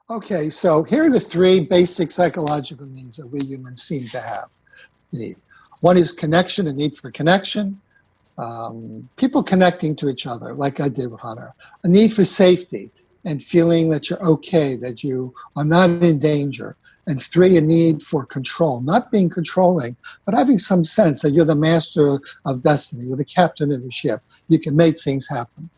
Okay, so here are the three basic psychological needs that we humans seem to have. Need. One is connection, a need for connection. People connecting to each other, like I did with Hunter. A need for safety and feeling that you're okay, that you are not in danger. And three, a need for control, not being controlling, but having some sense that you're the master of destiny, you're the captain of the ship. You can make things happen.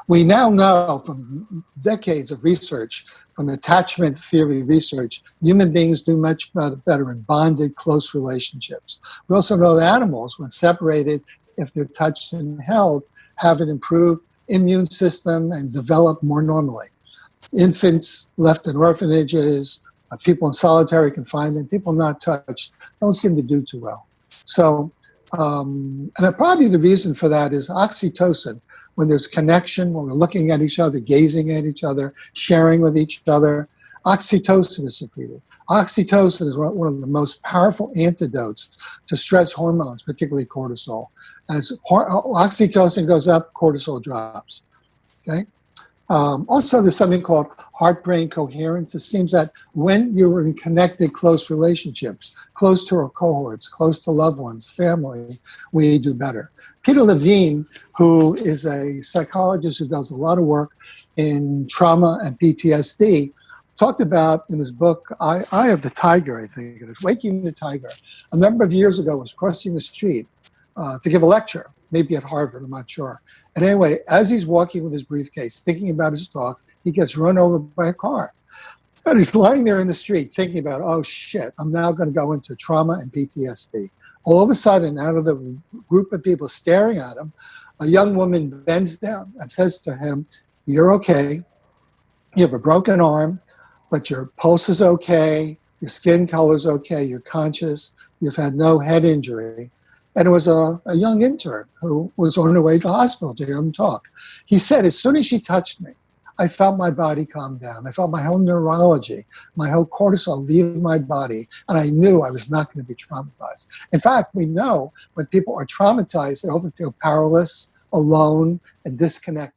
We now know from decades of research, from attachment theory research, human beings do much better in bonded, close relationships. We also know that animals, when separated, if they're touched and held, have an improved immune system and develop more normally. Infants left in orphanages, people in solitary confinement, people not touched, don't seem to do too well. So, and probably the reason for that is oxytocin. When there's connection, when we're looking at each other, gazing at each other, sharing with each other, oxytocin is secreted. Oxytocin is one of the most powerful antidotes to stress hormones, particularly cortisol. As oxytocin goes up, cortisol drops. Okay. Also, there's something called heart-brain coherence. It seems that when you're in connected, close relationships, close to our cohorts, close to loved ones, family, we do better. Peter Levine, who is a psychologist who does a lot of work in trauma and PTSD, talked about in his book, Eye of the Tiger, I think it is, Waking the Tiger. A number of years ago, was crossing the street to give a lecture, maybe at Harvard, I'm not sure. And anyway, as he's walking with his briefcase, thinking about his talk, he gets run over by a car. And he's lying there in the street thinking about, oh shit, I'm now going to go into trauma and PTSD. All of a sudden, out of the group of people staring at him, a young woman bends down and says to him, you're okay, you have a broken arm, but your pulse is okay, your skin color is okay, you're conscious, you've had no head injury. And it was a young intern who was on her way to the hospital to hear him talk. He said, as soon as she touched me, I felt my body calm down. I felt my whole neurology, my whole cortisol leave my body, and I knew I was not going to be traumatized. In fact, we know when people are traumatized, they often feel powerless, alone, and disconnected.